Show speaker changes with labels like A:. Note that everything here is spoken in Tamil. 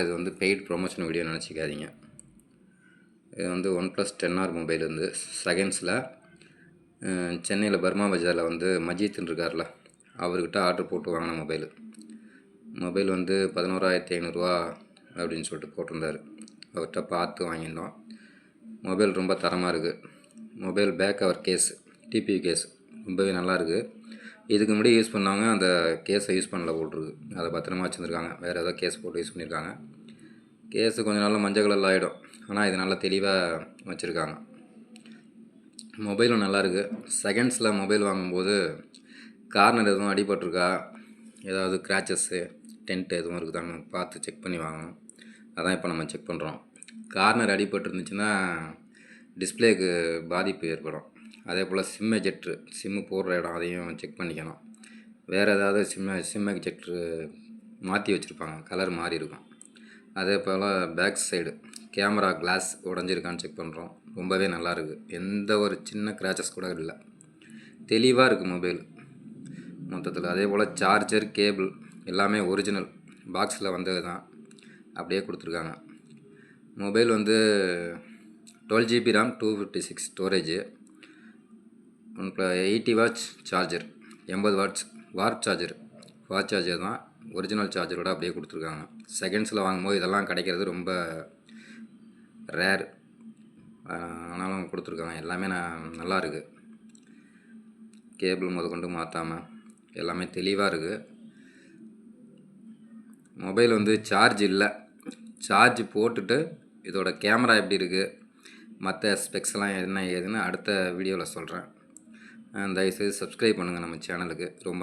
A: இது வந்து பெய்ட் ப்ரொமோஷன் வீடியோ நினச்சிக்காதீங்க. இது வந்து OnePlus 10R மொபைல் வந்து செகண்ட்ஸில் சென்னையில் பர்மா பஜாரில் வந்து மஜித்ன்னு இருக்கார்ல, அவர்கிட்ட ஆர்டர் போட்டு வாங்கின மொபைல் வந்து 11,500 அப்படின்னு சொல்லிட்டு போட்டிருந்தார். அவர்கிட்ட பார்த்து வாங்கியிருந்தோம். மொபைல் ரொம்ப தரமாக இருக்குது. Mobile back cover case TPU case ரொம்பவே நல்லாயிருக்கு. இதுக்கு முன்னாடி யூஸ் பண்ணவங்க அந்த கேஸை யூஸ் பண்ணல போட்டிருக்கு. அதை பத்திரமா வச்சுருந்துருக்காங்க. வேறு ஏதோ கேஸ் போட்டு யூஸ் பண்ணியிருக்காங்க. கேஸு கொஞ்சம் நாளில் மஞ்சள் கலரில் ஆகிடும். ஆனால் இது நல்லா தெளிவாக வச்சுருக்காங்க. மொபைலும் நல்லாயிருக்கு. செகண்ட்ஸில் மொபைல் வாங்கும்போது கார்னர் எதுவும் அடிபட்டிருக்கா, ஏதாவது கிராச்சஸ்ஸு டென்ட் எதுவும் இருக்குதான்னு பார்த்து செக் பண்ணி வாங்கணும். அதான் இப்போ நம்ம செக் பண்ணுறோம். கார்னர் அடிபட்டுருந்துச்சுன்னா டிஸ்பிளேக்கு பாதிப்பு ஏற்படும். அதே போல் சிம் எஜெக்ட்ரு சிம்மு போடுற இடம் அதையும் செக் பண்ணிக்கணும். வேறு ஏதாவது சிம் எஜெக்ட்ரு மாற்றி வச்சுருப்பாங்க, கலர் மாறி இருக்கும். அதே போல் பேக் சைடு கேமரா கிளாஸ் உடஞ்சிருக்கான்னு செக் பண்ணுறோம். ரொம்பவே நல்லாயிருக்கு. எந்த ஒரு சின்ன கிராச்சஸ் கூட இல்லை. தெளிவாக இருக்குது மொபைல் மொத்தத்தில். அதே போல் சார்ஜர் கேபிள் எல்லாமே ஒரிஜினல் பாக்ஸில் வந்தது தான், அப்படியே கொடுத்துருக்காங்க. மொபைல் வந்து 12GB RAM 256 storage, 80 watts charger, 80 watt charger, fast charger தான். ஒரிஜினல் சார்ஜரோட அப்படியே கொடுத்துருக்காங்க. செகண்ட்ஸில் வாங்கும்போது இதெல்லாம் கிடைக்கிறது ரொம்ப ரேர், ஆனாலும் கொடுத்துருக்காங்க. எல்லாமே நல்லாயிருக்கு. கேபிள் முதற்கொண்டு மாற்றாமல் எல்லாமே தெளிவாக இருக்குது. மொபைல் வந்து சார்ஜ் இல்லை. சார்ஜ் போட்டுட்டு இதோட கேமரா எப்படி இருக்குது, மற்ற ஸ்பெக்ஸ்லாம் என்ன ஏதுன்னு அடுத்த வீடியோவில் சொல்கிறேன். தயவுசெய்து சப்ஸ்கிரைப் பண்ணுங்கள் நம்ம சேனலுக்கு. ரொம்ப